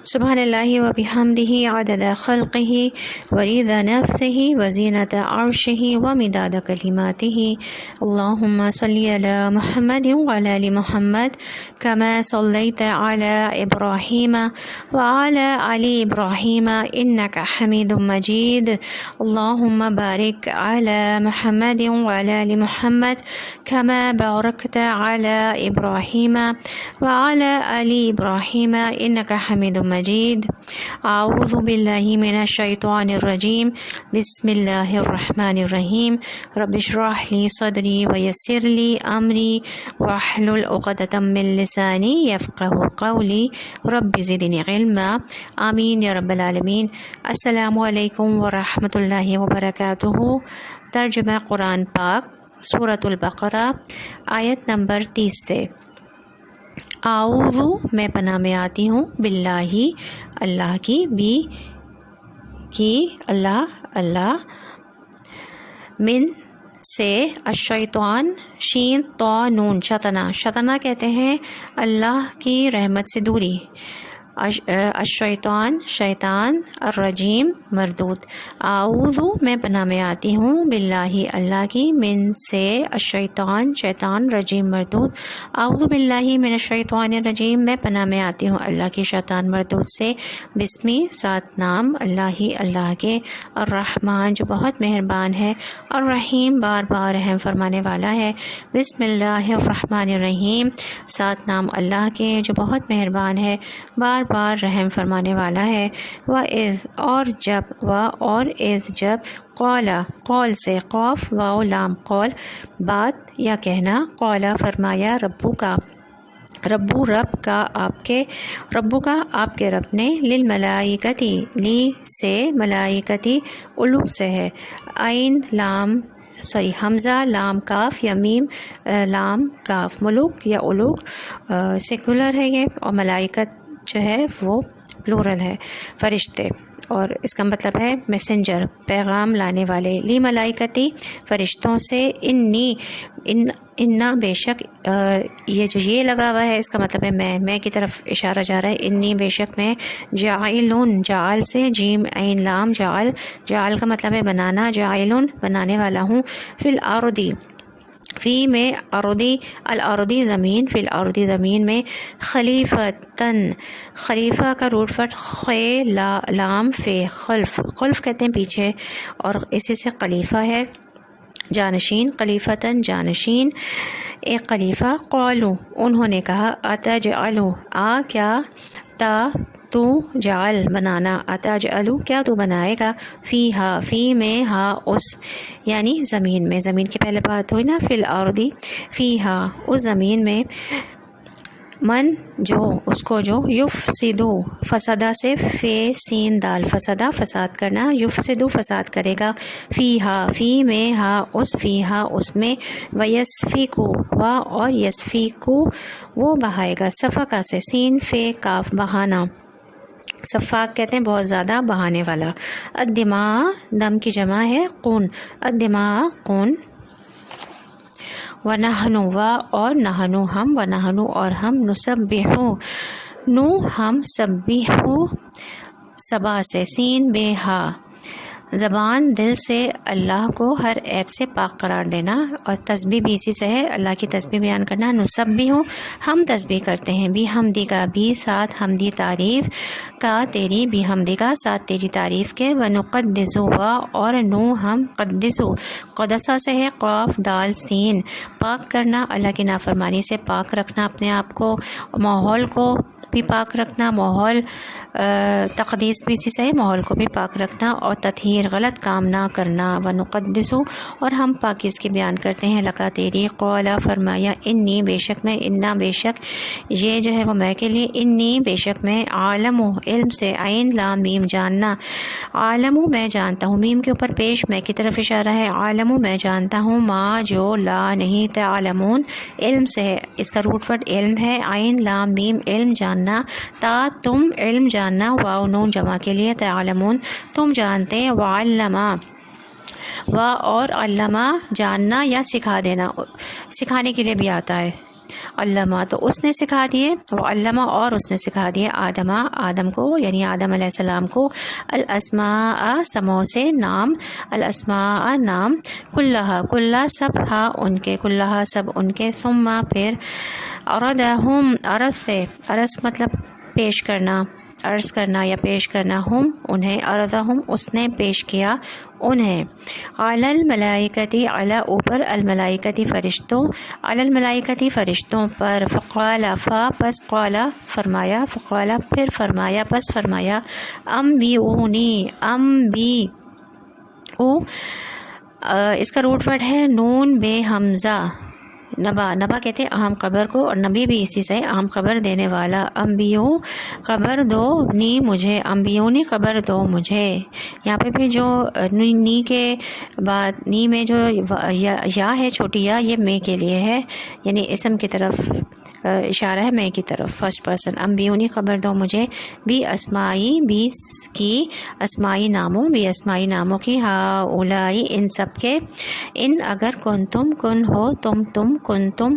سبحان اللہ و بحمدہ عدد خلقہ ورضا نفسہ وزینۃ عرشہ ومداد کلماتہ۔ اللہم صلی علی محمد وعلی آل محمد کما صلیت علی ابراہیم وعلی آل ابراہیم انک حمید مجید۔ اللہم بارک علی محمد وعلی آل محمد کما بارکت علی ابراہیم وعلی آل ابراہیم انک حمید مجید۔ اعوذ باللہ من الشیطان الرجیم، بسم اللہ الرحمن الرحیم۔ رب اشرح لی صدری ویسر لی امری واحلل عقدۃ من لسانی یفقہوا قولی رب زدنی علما، آمین یا رب العالمین۔ السلام علیکم ورحمۃ اللہ وبرکاتہ۔ ترجمہ قرآن پاک، سورۃ البقرہ، آیت نمبر 30 سے۔ اعوذ میں پناہ میں آتی ہوں، باللہ اللہ کی اللہ من سے، الشیطان شین طا نون شطنا کہتے ہیں اللہ کی رحمت سے دوری، الشیطان شیطان، الرجیم مردود۔ اعوذ میں پناہ میں آتی ہوں، باللہ اللہ کی، من سے الشیطان شیطان، رجیم مردود۔ اعوذ باللہ من الشیطان الرجیم میں پناہ میں آتی ہوں اللہ کی شیطان مردود سے۔ بسمی سات نام اللہ کے، الرحمن جو بہت مہربان ہے، الرحیم بار بار رحم فرمانے والا ہے۔ بسم اللہ الرحمن الرحیم سات نام اللہ کے جو بہت مہربان ہے، بار بار رحم فرمانے والا ہے۔ وَإِذْ اور جب قول سے، قاف واو لام، قول بات یا کہنا، قول فرمایا، ربو رب کا آپ کے رب نے، للملائکتی لی سے ملائکتی الوگ سے ہے، عین لام حمزہ لام کاف یا میم لام کاف، ملوک یا الوگ سیکولر ہے یہ، اور ملائکت جو ہے وہ پلورل ہے، فرشتے، اور اس کا مطلب ہے میسنجر، پیغام لانے والے، لی ملائکتی فرشتوں سے، انا بے شک، یہ جو یہ لگا ہوا ہے اس کا مطلب ہے میں کی طرف اشارہ جا رہا ہے، انی بے شک میں، جاعلون جعل سے، جیم عین لام جعل کا مطلب ہے بنانا، جاعلون بنانے والا ہوں، فی الارضی فی میں ارضی، الارضی زمین، فی الارضی زمین میں، خلیفتن خلیفہ کا روٹ فٹ خے لام فے، خلف کہتے ہیں پیچھے، اور اسی سے خلیفہ ہے جانشین، خلیفتن جانشین، ایک خلیفہ، قالو انہوں نے کہا، اتجعلو کیا، تو جعل بنانا، اتجعلو کیا تو بنائے گا، فی میں اس یعنی زمین میں، زمین کی پہلے بات ہوئی نا، فی الارضی فیہا اس زمین میں، من جو اس کو جو، یفسدو فسدہ سے، فی سین دال فسدہ فساد کرنا، یفسدو فساد کرے گا، فی میں اس میں، ویسفیکو اور یسفیکو وہ بہائے گا، سفکا سے، سین فے کاف بہانا، سفاک کہتے ہیں بہت زیادہ بہانے والا، الدماء دم کی جمع ہے خون، الدماء خون، ونحنو اور نحنو ہم، ونحنو اور ہم، نسبحو ہم، سبحو سبا سے، سین بے ہا زبان دل سے اللہ کو ہر عیب سے پاک قرار دینا، اور تسبیح بھی اسی سے ہے، اللہ کی تسبیح بیان کرنا، نسبحو ہم تسبیح کرتے ہیں، بھی حمدی کا بھی ساتھ حمدی تعریف کا، تیری بھی حمدی کا ساتھ تیری تعریف کے، ونقدسو اور ہم قدسو قدسہ سے ہے، قاف دال سین پاک کرنا، اللہ کی نافرمانی سے پاک رکھنا اپنے آپ کو، ماحول کو بھی پاک رکھنا، ماحول تقدیس بھی اسی سے ہے، ماحول کو بھی پاک رکھنا، اور تطہیر غلط کام نہ کرنا، ونقدسو اور ہم پاکیزگی بیان کرتے ہیں، لکا تیری، قولا فرمایا، انی بے شک میں، انا بے شک یہ جو ہے وہ میں کے لیے، انی بے شک میں، عالم علم سے، عین لام میم جاننا، عالم میں جانتا ہوں، میم کے اوپر پیش میں کی طرف اشارہ ہے، عالم میں جانتا ہوں، ما جو لا نہیں تعلمون علم سے ہے، اس کا روٹ ورڈ علم ہے، عین لام میم علم جاننا، تا تم علم جاننا، واو نون جمع کے لیے، تعلمون تم جانتے، وعلما اور علامہ جاننا یا سکھا دینا، سکھانے کے لیے بھی آتا ہے، علامہ تو اس نے سکھا دیے، وہ علامہ اور اس نے سکھا دیے آدم کو یعنی آدم علیہ السلام کو الاسماء سموں سے نام، الاسماء نام، کلہ سب ہا ان کے، کلہ سب ان کے، ثم پھر عرضہم، عرض مطلب پیش کرنا، عرض کرنا یا پیش کرنا، ہم انہیں، عرضہم اس نے پیش کیا انہیں، علی الملائکتی علی اوپر، الملائکتی فرشتوں، علی الملائکتی فرشتوں پر، فقال پس قال فرمایا، فقال پھر فرمایا پس فرمایا، انبئونی اس کا روٹ ورڈ ہے نون بے حمزہ، نبا کہتے ہیں اہم خبر کو، اور نبی بھی اسی سے اہم خبر دینے والا، انبیو خبر دو نی مجھے، انبیونی خبر دو مجھے، یہاں پہ بھی جو نی کے بعد نی میں جو یا ہے چھوٹی یا، یہ میں کے لیے ہے، یعنی اسم کی طرف اشارہ ہے، میں کی طرف، فرسٹ پرسن، انبیونی خبر دو مجھے، بھی اسمائی بھی کی اسمائی ناموں، بھی اسمائی ناموں کی، ہاؤلائی ان سب کے، ان اگر کنتم کن ہو تم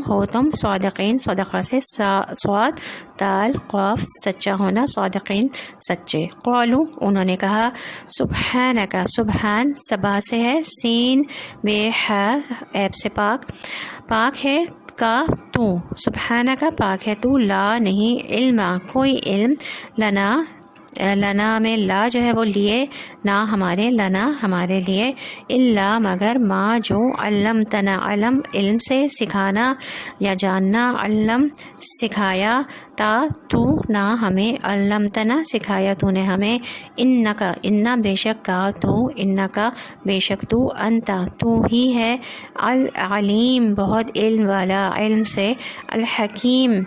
ہو تم صادقین، صدقہ سے صاد دال قاف سچا ہونا، صادقین سچے، قالو انہوں نے کہا، سبحانک سبحان سبا سے ہے، سین بے ہے عیب سے پاک ہے، کا تو سبحانک پاک ہے تو، لا نہیں، علم کوئی علم، لنا میں لا جو ہے وہ لیے، نہ ہمارے، لنا ہمارے لیے، الا مگر ما جو، علمتنا علم علم سے سکھانا یا جاننا، علم سکھایا، تا تو نہ ہمیں، علمتنا سکھایا تو نے ہمیں، انکا انا بے شک کا تو، انکا بے شک تو، انتا تو ہی ہے، العلیم بہت علم والا، علم سے، الحکیم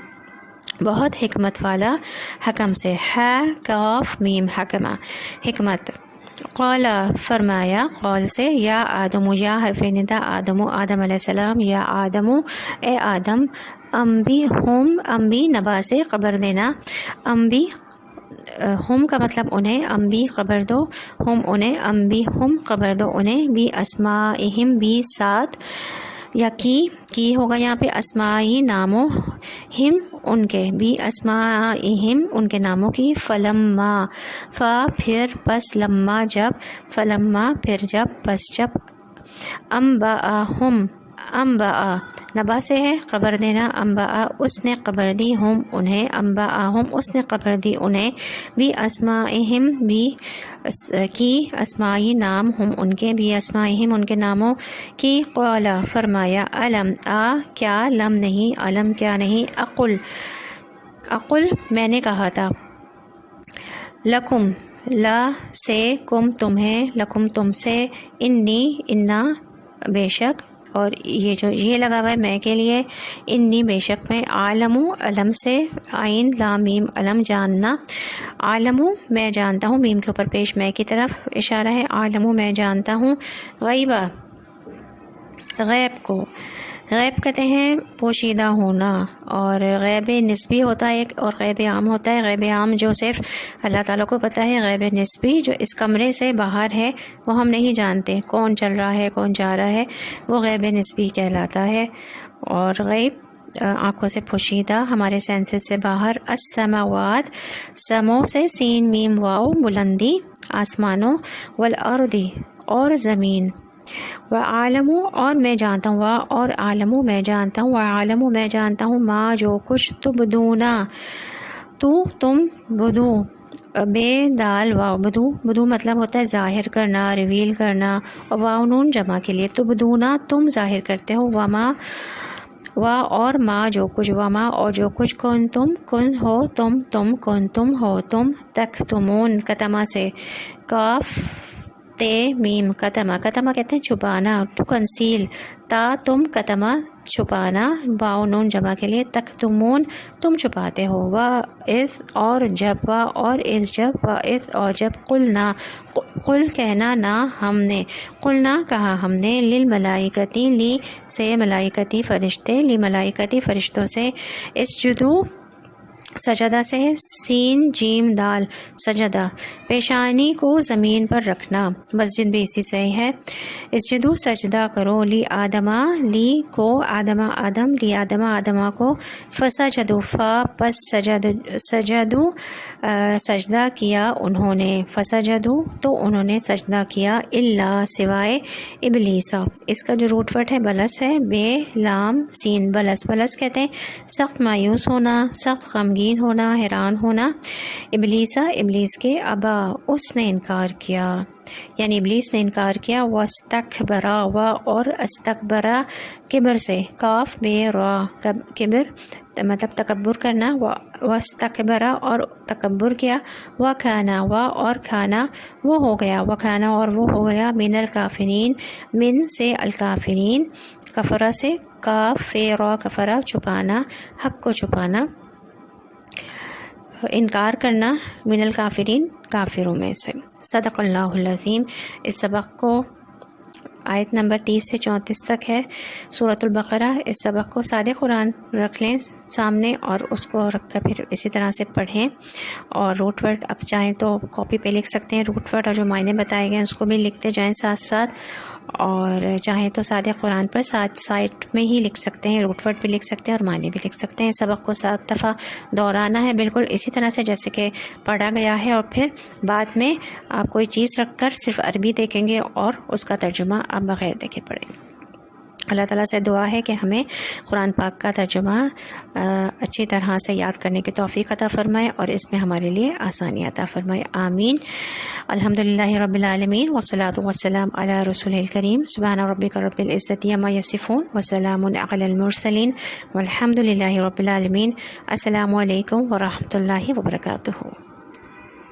بہت حکمت والا، حکم سے، ہے کاف میم حکمہ حکمت، قال فرمایا، قال سے، یا آدم یا حرف ندا، آدم علیہ السلام، یا آدم اے آدم، انبی نبا سے خبر دینا، انبی ہم کا مطلب انہیں، انبی خبر دو ہم انہیں، انبی ہم خبر دو انہیں، بھی اسمائہم بھی ساتھ یا کی ہوگا یہاں پہ، اسمائی ناموں، ہم ان کے، بھی اسمائہم ان کے ناموں کی، فلما پھر پس، لما جب، فلما پھر جب پس جب، انباء نبا سے ہے خبر دینا، انباء اس نے خبر دی، ہم انہیں، انباءہم اس نے خبر دی انہیں، بھی اسمائہم بھی کی اسمائی نام، ہم ان کے، بھی اسمائہم ان کے ناموں کی، قال فرمایا، علم کیا، لم نہیں، علم کیا نہیں، اقل میں نے کہا تھا، لکم لا سے، کم تمہیں، لکم تم سے، انی انا بے شک، اور یہ جو یہ لگا ہوا ہے میں کے لیے، انی بے شک میں، عالم علم سے، عین لام میم علم جاننا، عالم میں جانتا ہوں، میم کے اوپر پیش میں کی طرف اشارہ ہے، عالم میں جانتا ہوں، غیبہ غیب کو، غیب کہتے ہیں پوشیدہ ہونا، اور غیب نسبی ہوتا ہے ایک، اور غیب عام ہوتا ہے، غیب عام جو صرف اللہ تعالیٰ کو پتہ ہے، غیب نسبی جو اس کمرے سے باہر ہے وہ ہم نہیں جانتے، کون چل رہا ہے کون جا رہا ہے، وہ غیب نسبی کہلاتا ہے، اور غیب آنکھوں سے پوشیدہ، ہمارے سینسز سے باہر، السماوات سموں سے، سین میم واو بلندی، آسمانوں، والارضی اور زمین، وعالم اور میں جانتا ہوں، اور عالم میں جانتا ہوں، وعالم میں جانتا ہوں، ما جو کچھ تبدونا تم بدو بے دال واو، بدو مطلب ہوتا ہے ظاہر کرنا، ریویل کرنا، اور واو نون جمع کے لیے، تبدونا تم ظاہر کرتے ہو، وما اور ما جو کچھ، وما اور جو کچھ، کن ہو تم کن تم ہو تم، تکتمون کتما سے، کاف تے میم کتما کہتے ہیں چھپانا، ٹو کنسیل، تا تم کتما چھپانا، باؤ نون جمع کے لیے، تکتمون تم چھپاتے ہو، واذ اور جب، اور اذ جب، واذ اور جب، قل کہنا نہ ہم نے، قلنا کہا ہم نے، للملائکتی لی سے ملائکتی فرشتے، لی ملائکتی فرشتوں سے، اسجدو سجدہ سے ہے سین جیم دال سجدہ، پیشانی کو زمین پر رکھنا، مسجد بھی اسی سے ہے۔ اسجدو سجدہ کرو، لی آدمہ لی کو آدمہ آدم، لی آدمہ آدمہ کو، فسجدو فا پس سجدو سجدہ کیا انہوں نے، فسجدو تو انہوں نے سجدہ کیا، الا سوائے ابلیسا، اس کا جو روٹ ورڈ ہے بلس ہے، بے لام سین بلس، بلس کہتے ہیں سخت مایوس ہونا، سخت غمگین ہونا، حیران ہونا، ابلیسا ابلیس کے، ابا اس نے انکار کیا، یعنی ابلیس نے انکار کیا، واستکبرا و اور استکبرا کبر سے، کاف بے را کبر مطلب تکبر کرنا، واستکبرا اور تکبر کیا، وکانا و اور کھانا وہ ہو گیا، وکانا اور وہ ہو گیا، من الکافرین من سے الکافرین، کفرا سے کاف فے را کفرا چھپانا، حق کو چھپانا، انکار کرنا، من الکافرین کافروں میں سے۔ صدق اللہ العظیم۔ اس سبق کو آیت نمبر 30 سے 34 تک ہے سورۃ البقرہ۔ اس سبق کو سادہ قرآن رکھ لیں سامنے اور اس کو رکھ کر پھر اسی طرح سے پڑھیں، اور روٹ ورڈ اب چاہیں تو کاپی پہ لکھ سکتے ہیں، روٹ ورڈ اور جو معنی بتائے گئے ہیں اس کو بھی لکھتے جائیں ساتھ ساتھ، اور چاہیں تو سادہ قرآن پر ساتھ سائٹ میں ہی لکھ سکتے ہیں، روٹ ورڈ بھی لکھ سکتے ہیں اور معنی بھی لکھ سکتے ہیں۔ سبق کو 7 دفعہ دہرانا ہے، بالکل اسی طرح سے جیسے کہ پڑھا گیا ہے، اور پھر بعد میں آپ کوئی چیز رکھ کر صرف عربی دیکھیں گے اور اس کا ترجمہ آپ بغیر دیکھے پڑھیں گے۔ اللہ تعالیٰ سے دعا ہے کہ ہمیں قرآن پاک کا ترجمہ اچھی طرح سے یاد کرنے کی توفیق عطا فرمائے اور اس میں ہمارے لیے آسانی عطا فرمائے، آمین۔ الحمدللہ رب العالمین والصلاۃ والسلام علی رسول الکریم، سبحان ربک رب العزۃ عما یصفون وسلام علی المرسلین والحمد للہ رب العالمین۔ السلام علیکم ورحمۃ اللہ وبرکاتہ۔